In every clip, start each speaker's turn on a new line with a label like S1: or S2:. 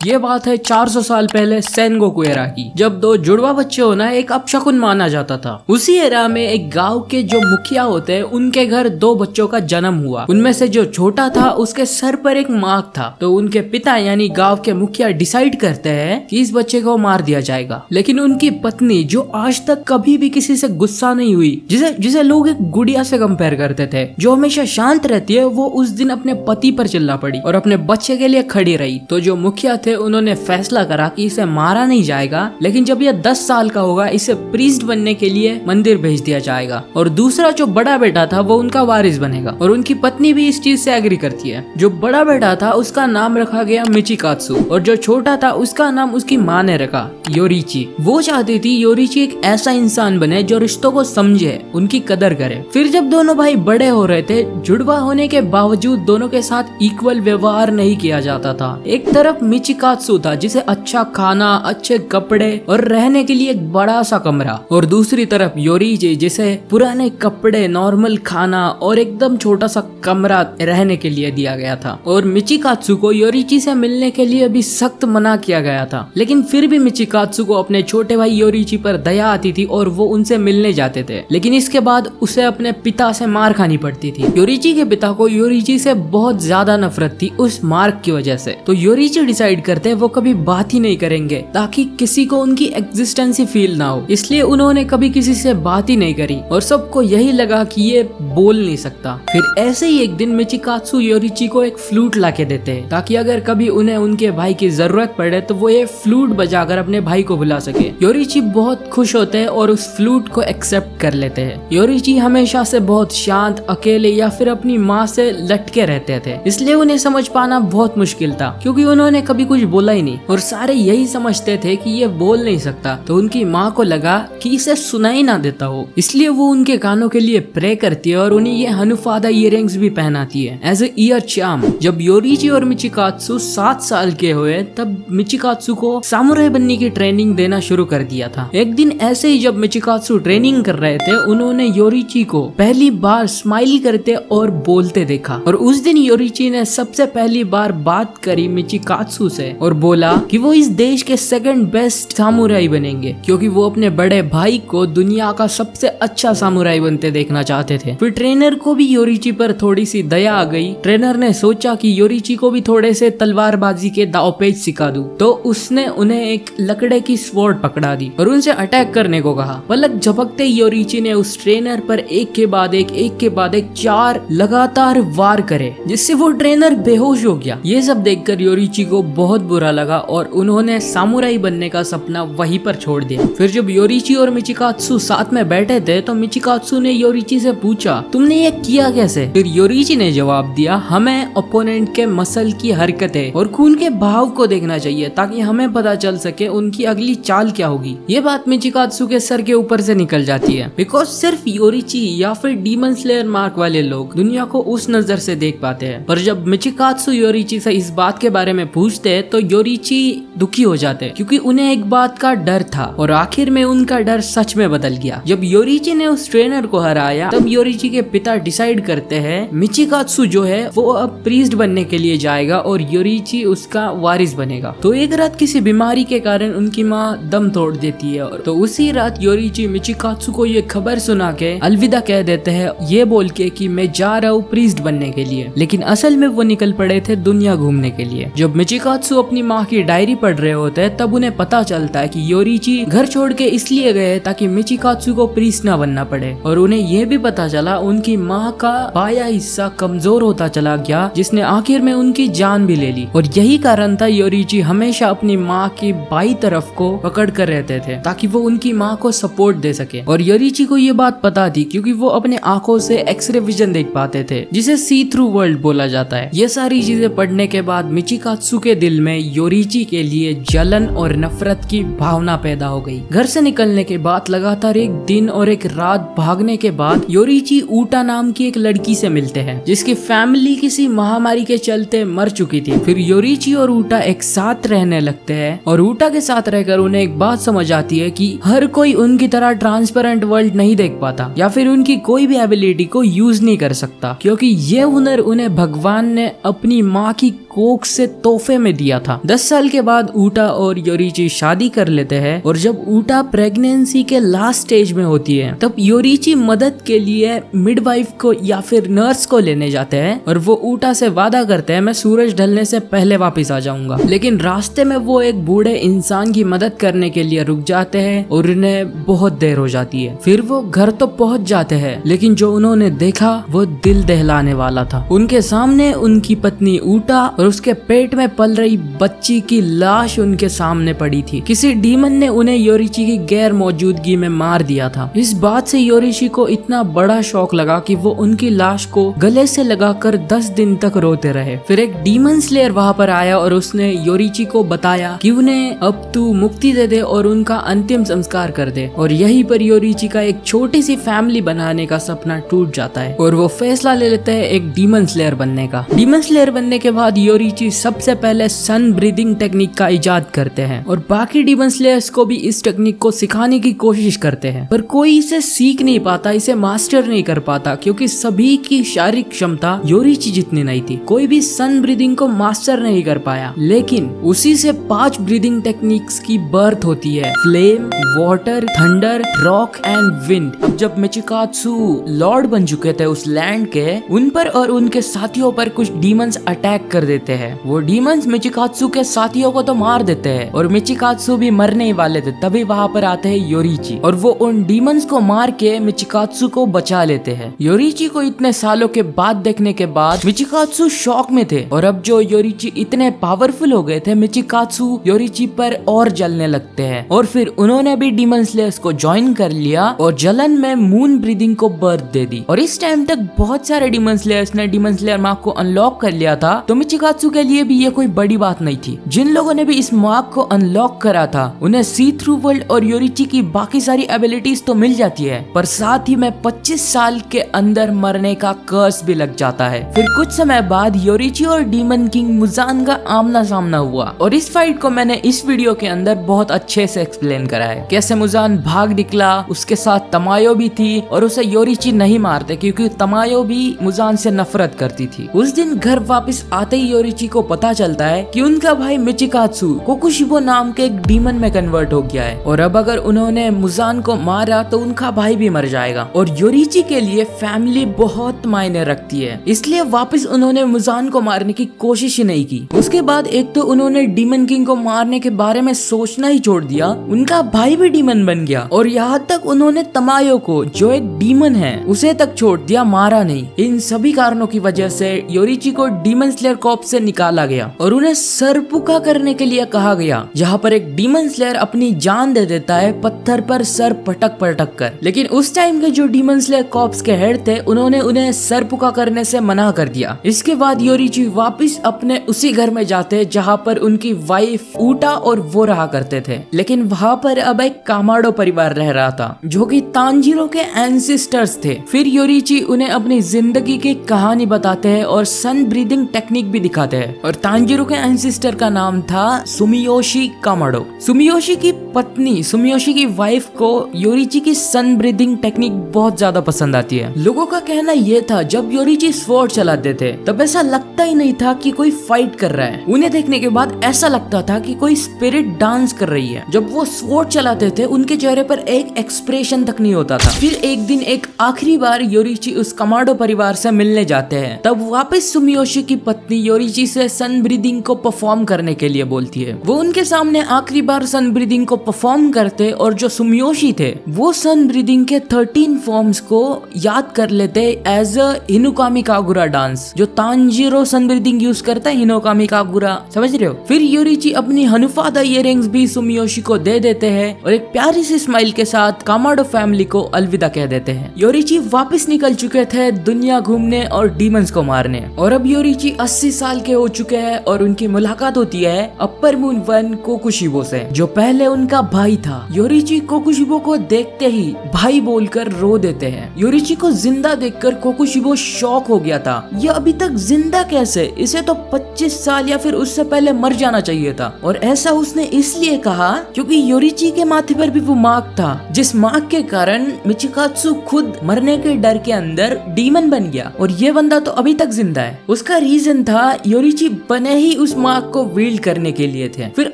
S1: ये बात है 400 साल पहले सेनगोकू एरा की, जब दो जुड़वा बच्चे होना एक अपशकुन माना जाता था। उसी एरा में एक गांव के जो मुखिया होते हैं उनके घर दो बच्चों का जन्म हुआ। उनमें से जो छोटा था उसके सर पर एक मार्क था, तो उनके पिता यानी गांव के मुखिया डिसाइड करते हैं कि इस बच्चे को मार दिया जाएगा। लेकिन उनकी पत्नी जो आज तक कभी भी किसी से गुस्सा नहीं हुई, जिसे लोग एक गुड़िया से कंपेयर करते थे, जो हमेशा शांत रहती है, वो उस दिन अपने पति पर चिल्ला पड़ी और अपने बच्चे के लिए खड़ी रही। तो जो मुखिया थे उन्होंने फैसला करा कि इसे मारा नहीं जाएगा, लेकिन जब यह 10 साल का होगा इसे प्रीस्ट बनने के लिए मंदिर भेज दिया जाएगा और दूसरा जो बड़ा बेटा था वो उनका वारिस बनेगा। और उनकी पत्नी भी इस चीज से एग्री करती है। जो बड़ा बेटा था उसका नाम रखा गया मिचिकात्सु और जो छोटा था उसका नाम उसकी माँ ने रखा योरीची। वो चाहती थी योरीची एक ऐसा इंसान बने जो रिश्तों को समझे, उनकी कदर करे। फिर जब दोनों भाई बड़े हो रहे थे, जुड़वा होने के बावजूद दोनों के साथ इक्वल व्यवहार नहीं किया जाता था। एक तरफ मिचिकात्सु था जिसे अच्छा खाना, अच्छे कपड़े और रहने के लिए एक बड़ा सा कमरा, और दूसरी तरफ योरीची जिसे पुराने कपड़े, नॉर्मल खाना और एकदम छोटा सा कमरा रहने के लिए दिया गया था। और मिचिकात्सु को योरीची से मिलने के लिए भी सख्त मना किया गया था, लेकिन फिर भी मिचिकात्सु को अपने छोटे भाई योरीची पर दया आती थी और वो उनसे मिलने जाते थे। लेकिन इसके बाद उसे अपने पिता से मार खानी पड़ती थी। योरीची के पिता को योरीची से बहुत ज्यादा नफरत थी उस मार्क की वजह से। तो योरीची डिसाइड करते वो कभी बात ही नहीं करेंगे ताकि किसी को उनकी एग्जिस्टेंस ही फील ना हो, इसलिए उन्होंने कभी किसी से बात ही नहीं करी और सबको यही लगा कि ये बोल नहीं सकता। फिर ऐसे ही एक दिन मिचिकात्सु योरीची को एक फ्लूट लाके देते हैं ताकि अगर कभी उन्हें उनके भाई की जरूरत पड़े तो वो ये फ्लूट बजाकर अपने भाई को बुला सके। योरीची बहुत खुश होते हैं और उस फ्लूट को एक्सेप्ट कर लेते हैं। योरीची हमेशा से बहुत शांत, अकेले या फिर अपनी माँ से लटके रहते थे, इसलिए उन्हें समझ पाना बहुत मुश्किल था क्योंकि उन्होंने कभी कुछ बोला ही नहीं और सारे यही समझते थे कि ये बोल नहीं सकता। तो उनकी माँ को लगा कि इसे सुनाई ना देता हो, इसलिए वो उनके कानों के लिए प्रे करती है और उन्हें ये हनुफादा इयररिंग्स भी पहनाती है एज ए ईयर चार्म। जब योरीची और मिचिकात्सु 7 साल के हुए तब मिचिकात्सु को सामुराई बनने की ट्रेनिंग देना शुरू कर दिया था। एक दिन ऐसे ही जब मिचिकात्सु ट्रेनिंग कर रहे थे, उन्होंने योरीची को पहली बार स्माइल करते और बोलते देखा और उस दिन योरीची ने सबसे पहली बार बात करी मिचिकात्सु से और बोला कि वो इस देश के सेकंड बेस्ट सामुराई बनेंगे क्योंकि वो अपने बड़े भाई को दुनिया का सबसे अच्छा सामुराई बनते देखना चाहते थे। फिर ट्रेनर को भी योरीची पर थोड़ी सी दया आ गई। ट्रेनर ने सोचा कि योरीची को भी थोड़े से तलवारबाजी के दांवपेच सिखा दूं, तो उसने उन्हें एक लकड़े की स्वॉर्ड पकड़ा दी और उनसे अटैक करने को कहा। पलक झपकते योरीची ने उस ट्रेनर पर एक के बाद एक 4 लगातार वार करे जिससे वो ट्रेनर बेहोश हो गया। ये सब देखकर योरीची को बहुत बुरा लगा और उन्होंने सामुराई बनने का सपना वहीं पर छोड़ दिया। फिर जब योरीची और मिचिकात्सु साथ में बैठे थे तो मिचिकात्सु ने योरीची से पूछा, तुमने ये किया कैसे? फिर योरीची ने जवाब दिया, हमें ओपोनेंट के मसल की हरकतें और खून के भाव को देखना चाहिए ताकि हमें पता चल सके उनकी अगली चाल क्या होगी। ये बात मिचिकात्सु के सर के ऊपर से निकल जाती है बिकॉज सिर्फ योरीची या फिर डीमन स्लेयर मार्क वाले लोग दुनिया को उस नजर से देख पाते हैं। पर जब मिचिकात्सु योरीची से इस बात के बारे में पूछते हैं तो योरीची दुखी हो जाते क्योंकि उन्हें एक बात का डर था और आखिर में उनका डर सच में बदल गया। जब योरीची ने उस ट्रेनर को हराया तब योरीची के पिता डिसाइड करते हैं मिचिकात्सु जो है वो अब प्रीस्ट बनने के लिए जाएगा और योरीची उसका वारिस बनेगा। तो एक रात किसी बीमारी के कारण उनकी माँ दम तोड़ देती है और तो उसी रात योरीची मिचिकात्सु को ये खबर सुना के अलविदा कह देते हैं, ये बोल के कि मैं जा रहा हूँ प्रीस्ट बनने के लिए। लेकिन असल में वो निकल पड़े थे दुनिया घूमने के लिए। जब मिचिकात्सु अपनी माँ की डायरी पढ़ रहे होते हैं तब उन्हें पता चलता है कि योरीची घर छोड़ के इसलिए गए ताकि मिचिकात्सु को प्रीस्ट ना बनना पड़े और उन्हें यह भी पता चला उनकी माँ का बाया हिस्सा कमजोर होता चला गया जिसने आखिर में उनकी जान भी ले ली। और यही कारण था योरीची हमेशा अपनी माँ की बाई तरफ को पकड़ कर रहते थे ताकि वो उनकी माँ को सपोर्ट दे सके। और योरीची को ये बात पता थी क्योंकि वो अपने आंखों से एक्सरे विजन देख पाते थे जिसे सी थ्रू वर्ल्ड बोला जाता है। ये सारी चीजें पढ़ने के बाद मिचिकात्सु के दिल में योरीची के लिए जलन और नफरत की भावना पैदा हो गई। घर से निकलने के बाद लगातार एक दिन और एक रात भागने के बाद योरीची ऊटा नाम की एक लड़की से मिलते हैं जिसकी फैमिली किसी महामारी के चलते मर चुकी थी। फिर योरीची और ऊटा एक साथ रहने लगते हैं और ऊटा के साथ रहकर उन्हें एक बात समझ आती है कि हर कोई उनकी तरह ट्रांसपेरेंट वर्ल्ड नहीं देख पाता या फिर उनकी कोई भी एबिलिटी को यूज नहीं कर सकता क्योंकि ये हुनर उन्हें भगवान ने अपनी माँ की कोक से तोहफे में दिया था। 10 साल के बाद ऊटा और योरिची शादी कर लेते हैं और जब ऊटा प्रेगनेंसी के लास्ट स्टेज में होती है तब योरिची मदद के लिए मिडवाइफ को या फिर नर्स को लेने जाते हैं और वो ऊटा से वादा करते हैं मैं सूरज ढलने से पहले वापस आ जाऊंगा। लेकिन रास्ते में वो एक बूढ़े इंसान की मदद करने के लिए रुक जाते हैं और उन्हें बहुत देर हो जाती है। फिर वो घर तो पहुंच जाते हैं लेकिन जो उन्होंने देखा वो दिल दहलाने वाला था। उनके सामने उनकी पत्नी ऊटा और उसके पेट में पल रही बच्ची की लाश उनके सामने पड़ी थी। किसी डीमन ने उन्हें योरिची की गैर मौजूदगी में मार दिया था। इस बात से योरिची को इतना बड़ा शौक लगा कि वो उनकी लाश को गले से लगाकर 10 दिन तक रोते रहे। फिर एक डीमन स्लेयर वहाँ पर आया और उसने योरिची को बताया कि उन्हें अब तू मुक्ति दे दे और उनका अंतिम संस्कार कर दे। और यहीं पर योरिची का एक छोटी सी फैमिली बनाने का सपना टूट जाता है और वो फैसला ले लेते हैं एक डीमन स्लेयर बनने का। डीमन स्लेयर बनने के बाद योरिची सबसे पहले सन ब्रीदिंग टेक्निक का इजाद करते हैं और बाकी डीमन स्लेयर्स को भी इस टेक्निक को सिखाने की कोशिश करते हैं, पर कोई इसे सीख नहीं पाता, इसे मास्टर नहीं कर पाता क्योंकि सभी की शारीरिक क्षमता योरिची जितनी नहीं थी। कोई भी सन ब्रीदिंग को मास्टर नहीं कर पाया। लेकिन उसी से 5 ब्रीदिंग टेक्निक्स की बर्थ होती है, flame, water, thunder, rock and wind. अब जब मिचिकात्सु लॉर्ड बन चुके थे उस लैंड के, उन पर और उनके साथियों पर कुछ डीमंस अटैक कर देते हैं। वो डीमंस मिचिकात्सु के साथियों को तो मार देते हैं और मिचिकात्सु भी मरने ही वाले थे। तभी वहाँ पर आते हैं योरिची और वो उन डीमंस को मार के मिचिकात्सु को बचा लेते हैं। योरिची को इतने सालों के बाद देखने के बाद मिचिकात्सु शॉक में थे और अब जो योरिची इतने पावरफुल हो गए थे, मिचिकात्सु योरिची पर और जलने लगते हैं और फिर उन्होंने भी डीमन स्लेयर्स को ज्वाइन कर लिया और जलन में मून ब्रीदिंग को बर्थ दे दी। और इस टाइम तक बहुत सारे डीमन स्लेयर्स ने डीमन स्लेयर मार्क को अनलॉक कर लिया था, तो मिचिकात्सु के लिए भी ये कोई बड़ी बात नहीं थी। जिन लोगों ने भी इस मार्क को अनलॉक करा था उन्हें सी थ्रू वर्ल्ड और योरिची की बाकी सारी एबिलिटीज तो मिल जाती है, पर साथ ही में 25 साल के अंदर मरने का कर्स भी लग जाता है। फिर कुछ समय बाद योरिची और डीमन किंग मुजान का आमना सामना हुआ और इस फाइट को मैंने इस वीडियो के अंदर बहुत अच्छे से एक्सप्लेन करा है। कैसे मुजान भाग निकला, उसके साथ तमायो भी थी और उसे योरिची नहीं मारते क्योंकि तमायो भी मुजान से नफरत करती थी। उस दिन घर वापस आते ही योरिची को पता चलता है कि उनका भाई मिचिकात्सु कोकुशिबो नाम के एक डीमन में कन्वर्ट हो गया है और अब अगर उन्होंने मुजान को मारा तो उनका भाई भी मर जाएगा। और योरिची के लिए फैमिली बहुत मायने रखती है, इसलिए वापस उन्होंने मुजान को मारने की कोशिश ही नहीं की। उसके बाद एक तो उन्होंने डीमन किंग को मारने के बारे में सोचना ही छोड़ दिया, उनका भाई भी डीमन बन गया और यहाँ तक उन्होंने तमायो को जो एक डीमन है उसे तक छोड़ दिया, मारा नहीं। इन सभी कारणों की वजह से योरिची को डीमन स्लेयर कॉर्प्स से निकाला गया और उन्हें सरपुका करने के लिए कहा गया, जहाँ पर एक डीमन स्लेयर अपनी जान दे देता है पत्थर पर सर पटक पटक कर। लेकिन उस टाइम के जो डीमन स्लेयर कॉर्प्स के हेड थे उन्होंने उन्हें सरपुका करने से मना कर दिया। इसके बाद योरिची वापस अपने उसी घर में जाते जहाँ पर उनकी वाइफ ऊटा और वो रहा करते थे। लेकिन वहाँ पर अब एक कामाडो परिवार रह रहा था जो कि तांजीरो के एंसेस्टर्स थे। फिर योरिची उन्हें अपनी जिंदगी की कहानी बताते हैं और सन ब्रीदिंग टेक्निक भी दिखाते हैं। और तांजीरो के एंसेस्टर का नाम था सुमियोशी कामाडो। सुमियोशी की पत्नी, सुमियोशी की वाइफ को योरिची की सन ब्रीदिंग टेक्निक बहुत ज्यादा पसंद आती है। लोगों का कहना ये था जब योरिची स्वॉर्ड चलाते थे तब ऐसा लगता ही नहीं था कि कोई फाइट कर रहा है, उन्हें देखने के बाद ऐसा लगता था कि कोई स्पिरिट डांस कर रही है। जब वो स्वॉर्ड चलाते थे उनके चेहरे पर एक एक्सप्रेशन तक नहीं होता था। फिर एक दिन एक आखिरी बार योरिची उस कामाडो परिवार से मिलने जाते हैं, तब वापस सुमियोशी की पत्नी योरिची से सन ब्रीदिंग को परफॉर्म करने के लिए बोलती है। वो उनके सामने आखिरी बार सन ब्रीदिंग को परफॉर्म करते और जो सुमियोशी थे वो सन ब्रीदिंग के 13 फॉर्म्स को याद कर लेते एज अ हिनुकामी कागुरा डांस, जो तांजीरो सन ब्रीदिंग यूज करता है, हिनुकामी कागुरा, समझ रहे हो। फिर योरिची अपनी हनुफादा इयररिंग्स भी सुमियोशी को दे देते हैं और एक प्यारी सी स्माइल के साथ कामाडो फैमिली को अलविदा कह देते हैं। योरिची वापस निकल चुके थे दुनिया घूमने और डीमंस को मारने और अब योरिची 80 साल के हो चुके हैं और उनकी मुलाकात होती है अपर मून 1 कोकुशिबो से, जो पहले उनका भाई था। योरिची कोकुशिबो को देखते ही भाई बोलकर रो देते हैं। योरिची को जिंदा देखकर कोकुशिबो शॉक हो गया था, यह अभी तक जिंदा कैसे, इसे तो 25 साल या फिर उससे पहले मर जाना चाहिए था। और ऐसा उसने इसलिए कहा क्योंकि योरिची के माथे पर भी वो मार्क था, जिस मार्क के कारण मिचिकात्सु खुद मरने के डर के अंदर डीमन बन गया और ये बंदा तो अभी तक जिंदा है। उसका रीजन था योरिची बने ही उस मार्क को वील्ड करने के लिए थे। फिर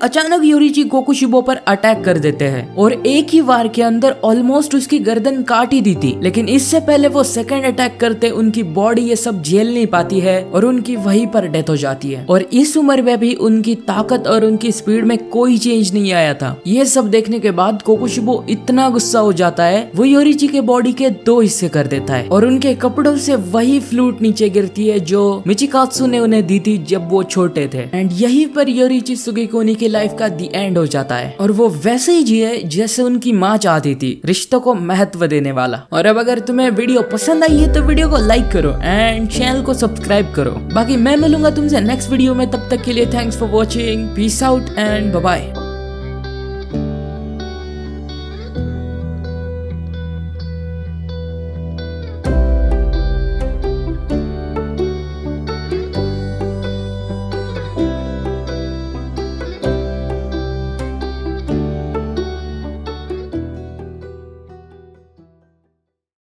S1: अचानक योरिची कोकुशिबो पर अटैक कर देते हैं और एक ही वार के अंदर ऑलमोस्ट उसकी गर्दन काट ही दी थी। लेकिन इससे पहले वो सेकंड अटैक करते उनकी बॉडी ये सब झेल नहीं पाती है और उनकी वहीं पर डेथ हो जाती है। और इस उम्र में भी उनकी ताकत और उनकी स्पीड में कोई चेंज नहीं आया था। ये सब देखने के बाद कोकुशिबो इतना गुस्सा हो जाता है, वो योरिची के बॉडी के 2 हिस्से कर देता है और उनके कपड़ों से वही फ्लूट नीचे गिरती है जो मिचिकात्सु ने उन्हें दी थी जब वो छोटे थे। एंड यहीं पर योरिची सुगेकोनी की लाइफ का दी एंड हो जाता है और वो वैसे ही जिए जैसे उनकी माँ चाहती थी, रिश्तों को महत्व देने वाला। और अब अगर तुम्हें वीडियो पसंद आई है तो वीडियो को लाइक करो एंड चैनल को सब्सक्राइब करो। बाकी मैं मिलूंगा तुमसे नेक्स्ट वीडियो में, तब तक के लिए thanks for watching, peace out and bye bye.